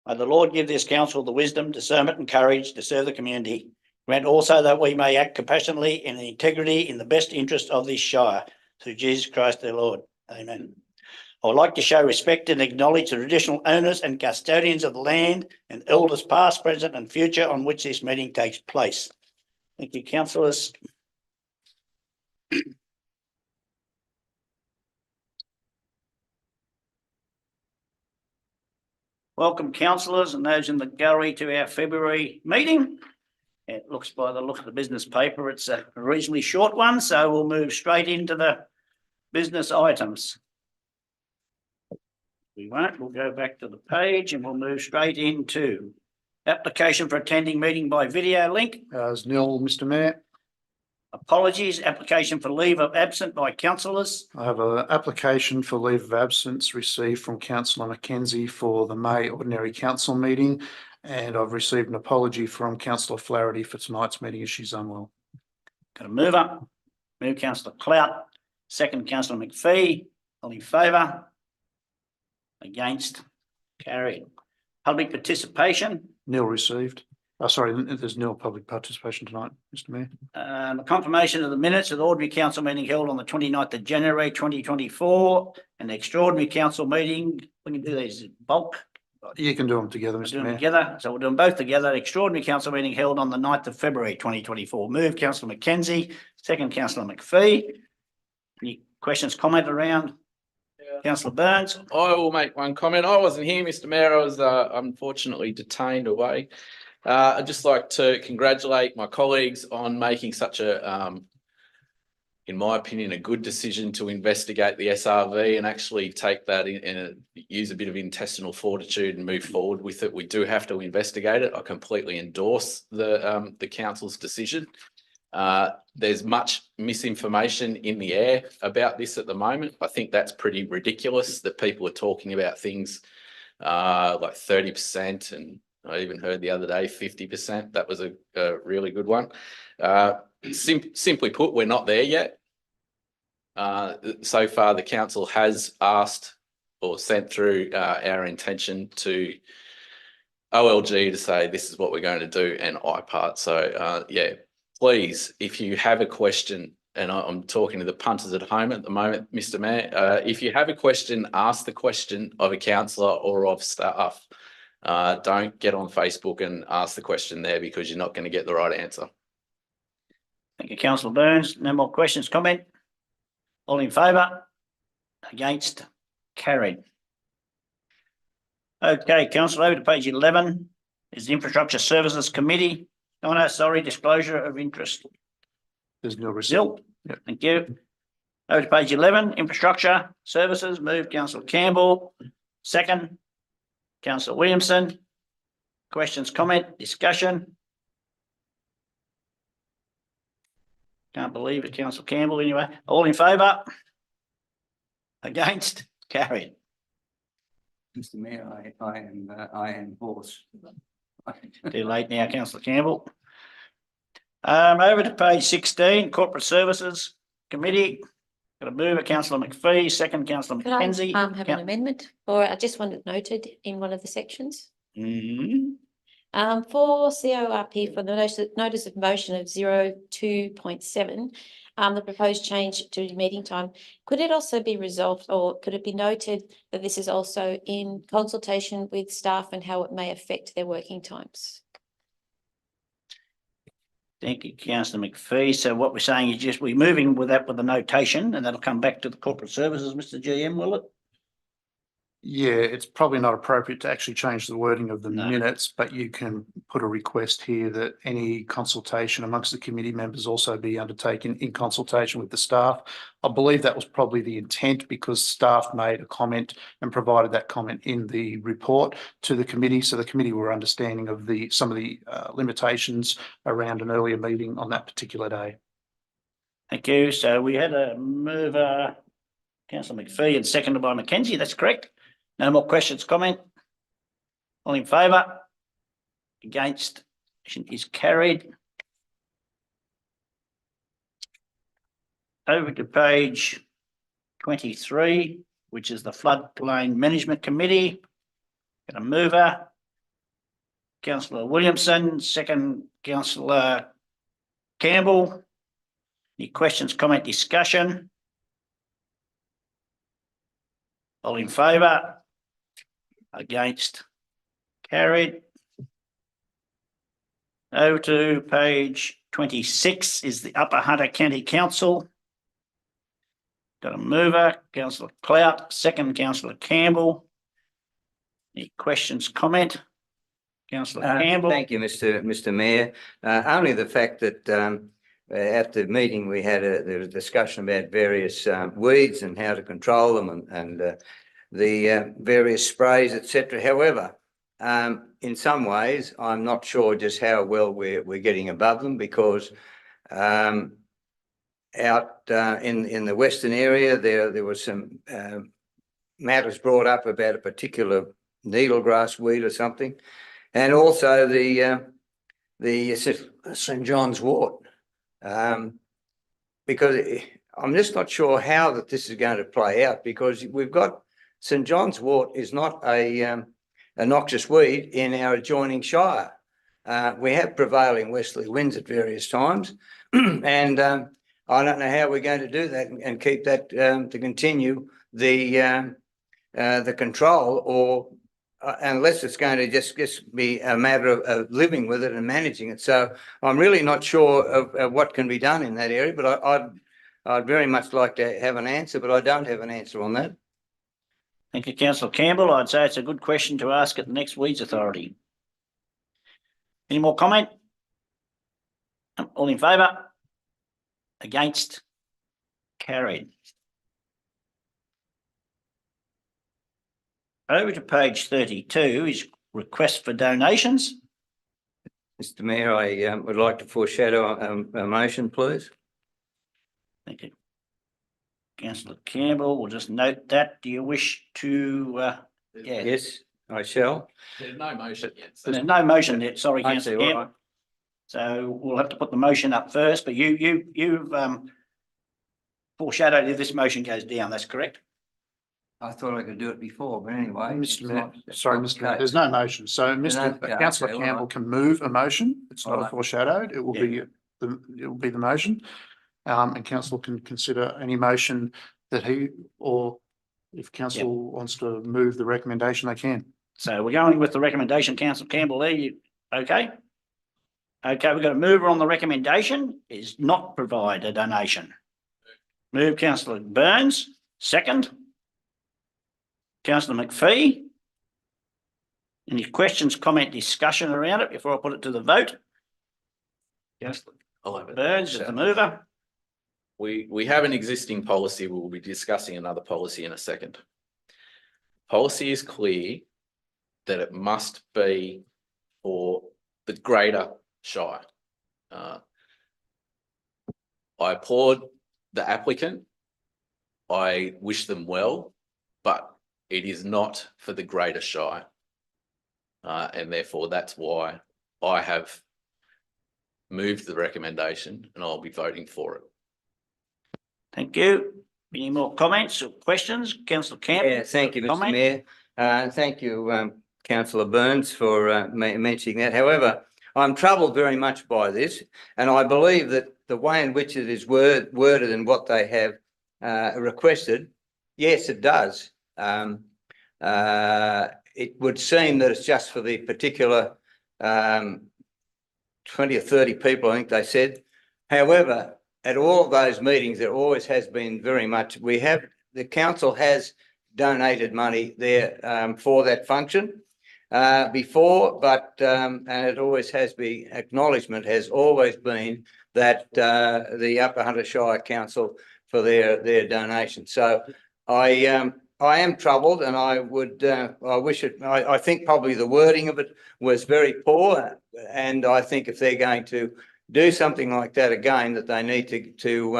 May the Lord give this council the wisdom, discernment and courage to serve the community. Grant also that we may act compassionately and in integrity in the best interest of this shire. Through Jesus Christ our Lord. Amen. I would like to show respect and acknowledge the traditional owners and custodians of the land and elders past, present and future on which this meeting takes place. Thank you, councillors. Welcome, councillors and those in the gallery to our February meeting. It looks, by the look of the business paper, it's a reasonably short one, so we'll move straight into the business items. We won't. We'll go back to the page and we'll move straight into application for attending meeting by video link. As nil, Mr. Mayor. Apologies, application for leave of absence by councillors. I have an application for leave of absence received from Councillor McKenzie for the May Ordinary Council meeting, and I've received an apology from Councillor Flaherty for tonight's meeting as she's unwell. Got a mover. Move Councillor Clout. Second, Councillor McPhee. All in favour? Against? Carried. Public participation. Nil received. Sorry, there's nil public participation tonight, Mr. Mayor. A confirmation of the minutes of the ordinary council meeting held on the 29th of January 2024 and the extraordinary council meeting. We can do these in bulk. You can do them together, We'll do Mr. them Mayor. together. So we'll do them both together. Extraordinary council meeting held on the 9th of February 2024. Move Councillor McKenzie. Second, Councillor McPhee. Any questions, comment around? Councillor Burns. I will make one comment. I wasn't here, Mr. Mayor. I was unfortunately detained away. I'd just like to congratulate my colleagues on making such a, in my opinion, a good decision to investigate the SRV and actually take that in and use a bit of intestinal fortitude and move forward with it. We do have to investigate it. I completely endorse the council's decision. There's much misinformation in the air about this at the moment. I think that's pretty ridiculous that people are talking about things like 30%, and I even heard the other day 50%. That was a really good one. Simply put, we're not there yet. So far, the council has asked or sent through our intention to OLG to say this is what we're going to do, and IPART. So yeah, please, if you have a question, and I'm talking to the punters at home at the moment, Mr. Mayor, if you have a question, ask the question of a councillor or of staff. Don't get on Facebook and ask the question there, because you're not going to get the right answer. Thank you, Councillor Burns. No more questions, comment? All in favour? Against? Carried. Okay, Councillor, over to page 11 is the Infrastructure Services Committee. Oh no, sorry, disclosure of interest. There's nil received. Zil. Yep. Thank you. Over to page 11, Infrastructure Services. Move Councillor Campbell. Second, Councillor Williamson. Questions, comment, discussion? Can't believe it, Councillor Campbell. Anyway, all in favour? Against? Carried. Mr. Mayor, I am hoarse. Too late now, Councillor Campbell. Over to page 16, Corporate Services Committee. Got a mover, Councillor McPhee. Second, Councillor Could I McKenzie. have an amendment, or I just want it noted in one of the sections? Mhm. For CORP, for the notice of motion of 02.7, the proposed change to meeting time, could it also be resolved, or could it be noted that this is also in consultation with staff and how it may affect their working times? Thank you, Councillor McPhee. So what we're saying is just we're moving with that with the notation, and that'll come back to the corporate services, Mr. GM, will it? Yeah, it's probably not appropriate to actually change the wording of the No. minutes, but you can put a request here that any consultation amongst the committee members also be undertaken in consultation with the staff. I believe that was probably the intent, because staff made a comment and provided that comment in the report to the committee. So the committee were understanding of some of the limitations around an earlier meeting on that particular day. Thank you. So we had a mover, Councillor McPhee, and seconded by McKenzie. That's correct. No more questions, comment? All in favour? Against? Motion is carried. Over to page 23, which is the Floodplain Management Committee. Got a mover, councillor Williamson, second councillor Campbell. Any questions, comment, discussion? All in favour? Against? Carried. Over to page 26 is the Upper Hunter County Council. Got a mover, councillor Clout, second councillor Campbell. Any questions, comment? Councillor Campbell. Thank you, Mr. Mayor. Only the fact that at the meeting we had there was a discussion about various weeds and how to control them and the various sprays, etc. However, in some ways, I'm not sure just how well we're getting above them because out in the western area there was some matters brought up about a particular needlegrass weed or something, and also the St. John's wort, because I'm just not sure how that this is going to play out because we've got St. John's wort is not a noxious weed in our adjoining shire. We have prevailing westerly winds at various times, and I don't know how we're going to do that and keep that to continue the control, or unless it's going to just be a matter of living with it and managing it. So I'm really not sure of what can be done in that area, but I'd very much like to have an answer, but I don't have an answer on that. Thank you, councillor Campbell. I'd say it's a good question to ask at the next Weeds Authority. Any more comment? All in favour? Against? Carried. Over to page 32 is request for donations. Mr. Mayor, I would like to foreshadow a motion, please. Thank you. Councillor Campbell, we'll just note that. Do you wish to, yeah, Yes, I shall. There's no motion yet. so- there's no motion yet. Sorry, I see, councillor all Campbell. right. So we'll have to put the motion up first, but you've foreshadowed if this motion goes down, that's correct? I thought I could do it before, but anyway. Mr. it's Mayor, not- it's sorry, not Mr. the Mayor, case. there's no motion. So There's Mr. no- yeah, Councillor okay, all Campbell right. can move a motion. It's not All a right. foreshadowed. It will be the motion. And council can consider any motion that he, or if council wants to move the recommendation, they can. So we're going with the recommendation, councillor Campbell there, you, okay? Okay, we've got a mover on the recommendation is not provide a donation. Move councillor Burns, second. Councillor McPhee. Any questions, comment, discussion around it before I put it to the vote? Councillor I'll have it. Burns is the mover. We have an existing policy. We'll be discussing another policy in a second. Policy is clear that it must be for the greater shire. I applaud the applicant. I wish them well, but it is not for the greater shire. And therefore that's why I have moved the recommendation and I'll be voting for it. Thank you. Any more comments or questions? Councillor Campbell? Yeah, thank you, Mr. comment? Mayor. Thank you, councillor Burns, for mentioning that. However, I'm troubled very much by this, and I believe that the way in which it is worded and what they have requested, yes, it does. It would seem that it's just for the particular 20 or 30 people, I think they said. However, at all of those meetings, there always has been very much, the council has donated money there for that function before, but and it always has been, acknowledgement has always been that the Upper Hunter Shire Council for their donation. So I am troubled, and I think probably the wording of it was very poor, and I think if they're going to do something like that again, that they need to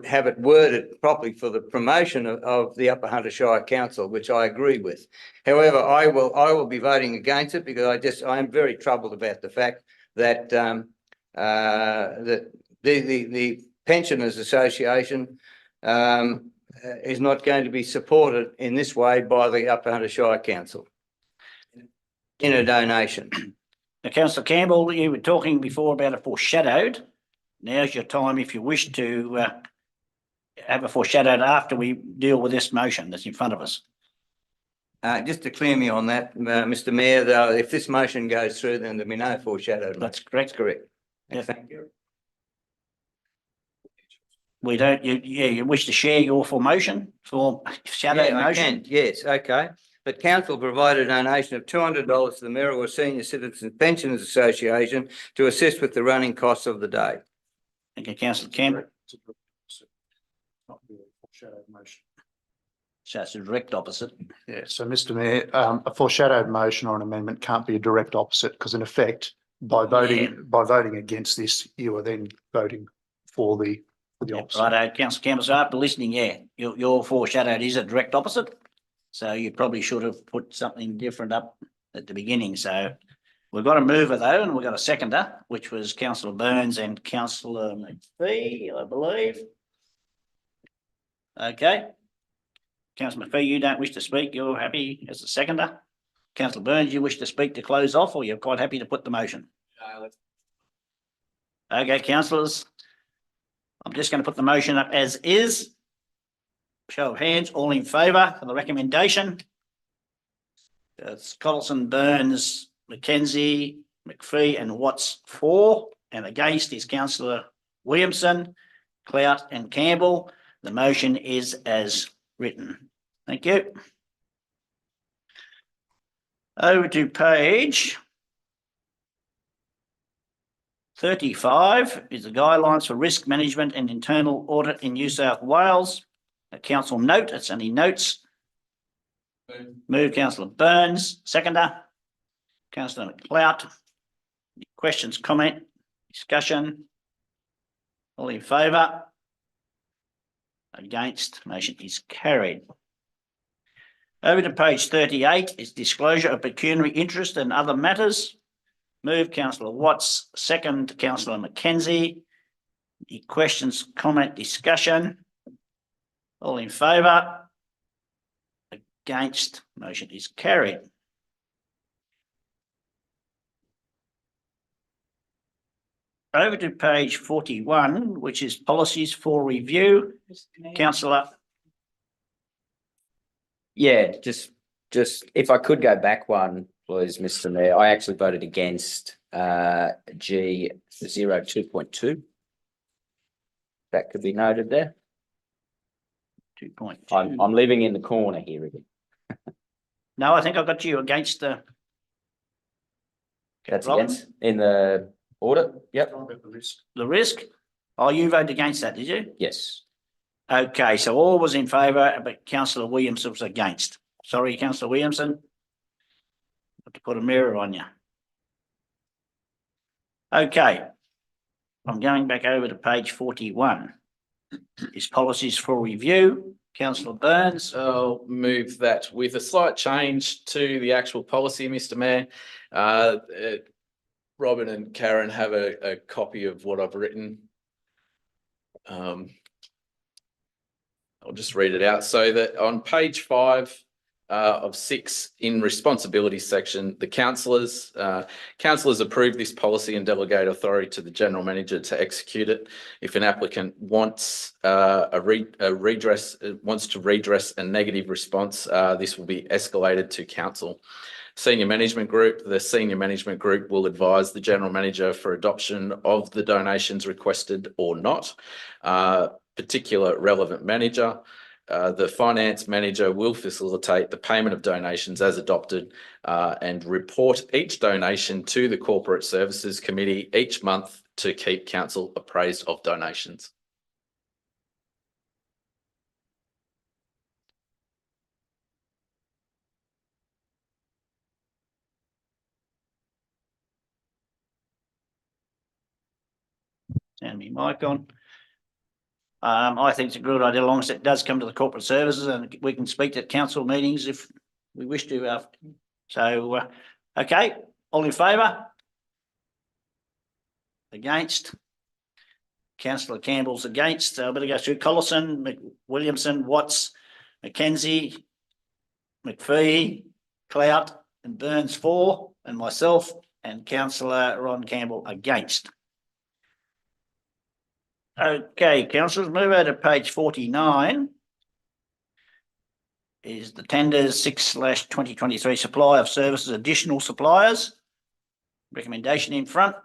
have it worded properly for the promotion of the Upper Hunter Shire Council, which I agree with. However, I will be voting against it because I am very troubled about the fact that that the Pensioners Association is not going to be supported in this way by the Upper Hunter Shire Council in a donation. Councillor Campbell, you were talking before about a foreshadowed. Now's your time if you wish to have a foreshadowed after we deal with this motion that's in front of us. Just to clear me on that, Mr Mayor, though, if this motion goes through, then there'll be no foreshadowed. That's correct. Correct. Yeah. Thank you. We don't, you wish to share your full motion for shadowed Yeah, I motion? can. Yes, okay. But council provided a donation of $200 to the Merriwa Senior Citizens Pensioners Association to assist with the running costs of the day. Thank you, councillor Campbell. Not really a foreshadowed motion. So it's a direct opposite. Yeah, so Mr Mayor, a foreshadowed motion or an amendment can't be a direct opposite because in effect, by voting against this, you are then voting for the opposite. Right, councillor Campbell, so after listening, yeah, your foreshadowed is a direct opposite. So you probably should have put something different up at the beginning. So we've got a mover though, and we've got a seconder, which was councillor Burns and councillor McPhee, I believe. Okay. Councillor McPhee, you don't wish to speak. You're happy as a seconder. Councillor Burns, you wish to speak to close off, or you're quite happy to put the motion? Okay, councillors. I'm just going to put the motion up as is. Show of hands, all in favour of the recommendation. It's Collison, Burns, McKenzie, McPhee and Watts for, and against is councillor Williamson, Clout and Campbell. The motion is as written. Thank you. Over to page 35 is the guidelines for risk management and internal audit in New South Wales. A council note, it's only notes. Move councillor Burns, seconder. Councillor McLeod. Questions, comment, discussion? All in favour? Against, motion is carried. Over to page 38 is disclosure of pecuniary interest and other matters. Move councillor Watts, second councillor McKenzie. Any questions, comment, discussion? All in favour? Against, motion is carried. Over to page 41, which is policies for review. Councillor, Yeah, just if I could go back one, please, Mr. Mayor. I actually voted against G 02.2. That could be noted there. 2.2. I'm living in the corner here again. No, I think I got you against the. That's Robin? against in the audit. Yep. The risk. Oh, you voted against that, did you? Yes. Okay, so all was in favour, but councillor Williamson was against. Sorry, councillor Williamson. Got to put a mirror on you. Okay. I'm going back over to page 41. Is policies for review. Councillor Burns. I'll move that with a slight change to the actual policy, Mr. Mayor. Robin and Karen have a copy of what I've written. I'll just read it out. So that on page 5 of 6 in responsibility section, the councillors approve this policy and delegate authority to the general manager to execute it. If an applicant wants to redress a negative response, this will be escalated to council. Senior management group, the senior management group will advise the general manager for adoption of the donations requested or not. Particular relevant manager. The finance manager will facilitate the payment of donations as adopted and report each donation to the Corporate Services Committee each month to keep council appraised of donations. Turn me mic on. I think it's a good idea, as long as it does come to the corporate services and we can speak at council meetings if we wish to. Okay, all in favour? Against? Councillor Campbell's against. So I better go through Collison, Williamson, Watts, McKenzie, McPhee, Clout and Burns for, and myself and councillor Ron Campbell against. Okay, councillors, move over to page 49. Is the tenders 6/2023 supply of services, additional suppliers. Recommendation in front.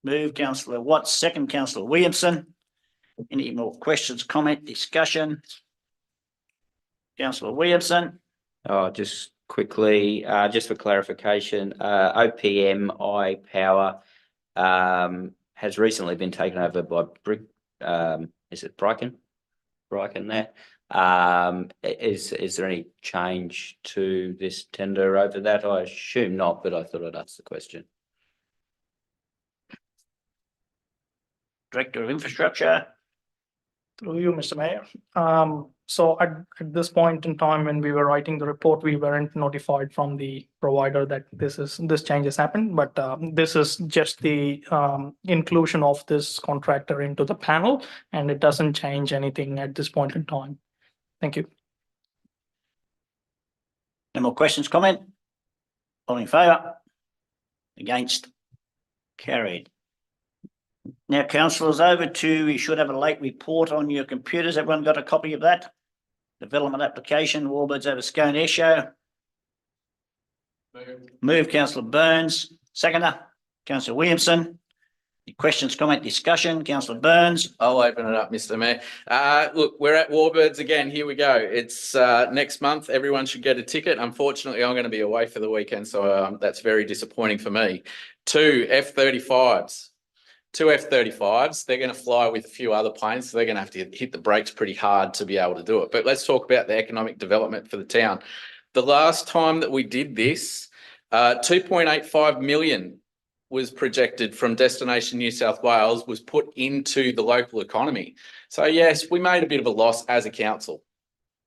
Move councillor Watts, second councillor Williamson. Any more questions, comment, discussion? Councillor Williamson. Oh, just quickly, just for clarification, OPM Power has recently been taken over by is it Bryken there? Is there any change to this tender over that? I assume not, but I thought I'd ask the question. Director of Infrastructure. Through you, Mr. Mayor. So at this point in time, when we were writing the report, we weren't notified from the provider that this change has happened, but this is just the inclusion of this contractor into the panel, and it doesn't change anything at this point in time. Thank you. No more questions, comment? All in favour? Against? Carried. Now, councillors, over to, you should have a late report on your computers. Everyone got a copy of that? Development application, Warbirds over Scone Air Show. Move councillor Burns, seconder, councillor Williamson. Any questions, comment, discussion? Councillor Burns. I'll open it up, Mr. Mayor. Look, we're at Warbirds again. Here we go. It's next month. Everyone should get a ticket. Unfortunately, I'm going to be away for the weekend, so that's very disappointing for me. 2 F-35s. 2 F-35s. They're going to fly with a few other planes, so they're going to have to hit the brakes pretty hard to be able to do it. But let's talk about the economic development for the town. The last time that we did this, 2.85 million was projected from Destination New South Wales, was put into the local economy. So yes, we made a bit of a loss as a council,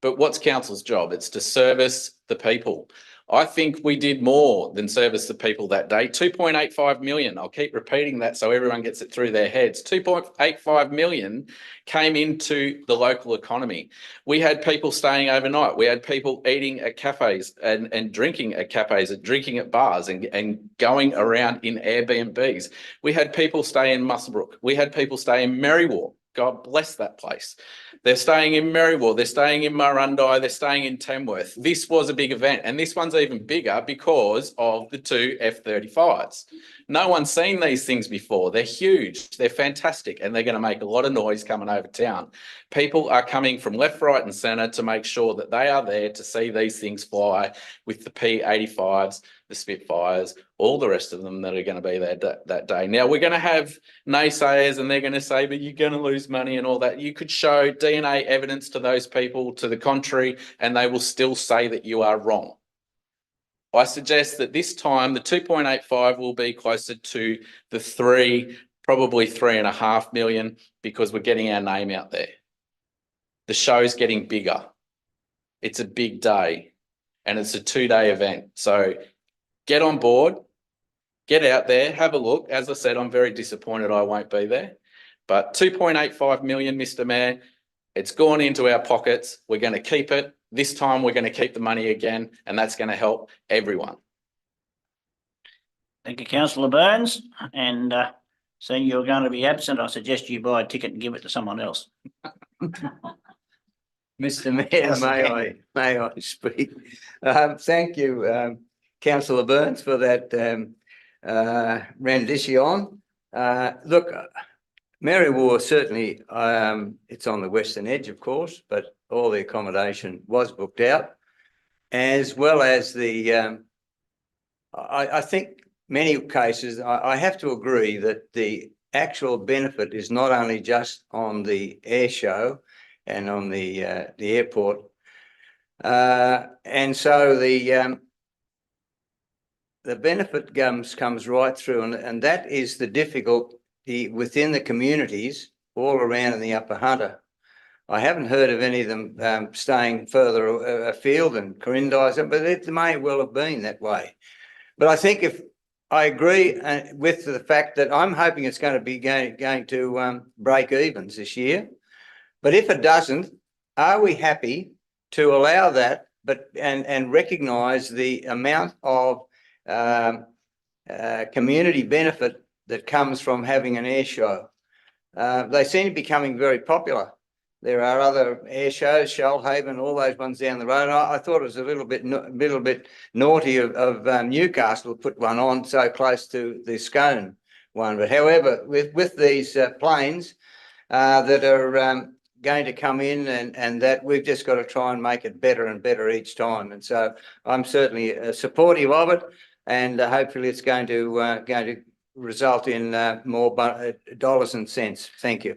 but what's council's job? It's to service the people. I think we did more than service the people that day. 2.85 million. I'll keep repeating that so everyone gets it through their heads. 2.85 million came into the local economy. We had people staying overnight. We had people eating at cafes and drinking at cafes and drinking at bars and going around in Airbnbs. We had people stay in Muswellbrook. We had people stay in Merriwar. God bless that place. They're staying in Merriwar, they're staying in Murrundi, they're staying in Tamworth. This was a big event, and this one's even bigger because of the 2 F-35s. No one's seen these things before. They're huge, they're fantastic, and they're going to make a lot of noise coming over town. People are coming from left, right and centre to make sure that they are there to see these things fly with the P-85s, the Spitfires, all the rest of them that are going to be there that day. Now, we're going to have naysayers and they're going to say, but you're going to lose money and all that. You could show DNA evidence to those people to the contrary, and they will still say that you are wrong. I suggest that this time the 2.85 will be closer to the 3, probably 3.5 million, because we're getting our name out there. The show's getting bigger. It's a big day and it's a 2-day event. So get on board, get out there, have a look. As I said, I'm very disappointed I won't be there, but 2.85 million, Mr. Mayor, it's gone into our pockets. We're going to keep it. This time we're going to keep the money again, and that's going to help everyone. Thank you, councillor Burns. And seeing you're going to be absent, I suggest you buy a ticket and give it to someone else. Mr. Mayor, may I speak? Thank you, councillor Burns, for that rendition. Look, Merriwar certainly, it's on the western edge, of course, but all the accommodation was booked out, as well as the, I think many cases, I have to agree that the actual benefit is not only just on the air show and on the airport. And so the benefit comes right through, and that is the difficulty within the communities all around in the Upper Hunter. I haven't heard of any of them staying further afield than Corindai, but it may well have been that way. But I think if I agree with the fact that I'm hoping it's going to be going to break evens this year. But if it doesn't, are we happy to allow that, but and recognise the amount of community benefit that comes from having an air show. They seem to be becoming very popular. There are other air shows, Shoalhaven, all those ones down the road. And I thought it was a little bit naughty of Newcastle to put one on so close to the Scone one. But however, with these planes that are going to come in and that we've just got to try and make it better and better each time. And so I'm certainly supportive of it, and hopefully it's going to result in more dollars and cents. Thank you.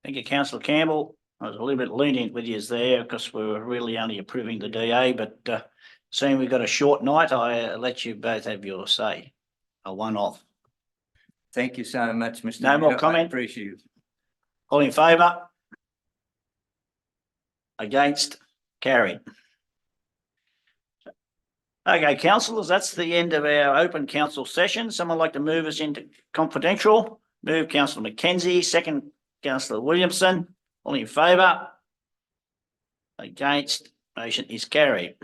Thank you, councillor Campbell. I was a little bit lenient with you there because we were really only approving the DA, but seeing we've got a short night, I let you both have your say. A one-off. Thank you so much, Mr. No more Mayor. I comment? appreciate it. All in favour? Against? Carried. Okay, councillors, that's the end of our open council session. Someone like to move us into confidential? Move councillor Mackenzie, second councillor Williamson. All in favour? Against? Motion is carried.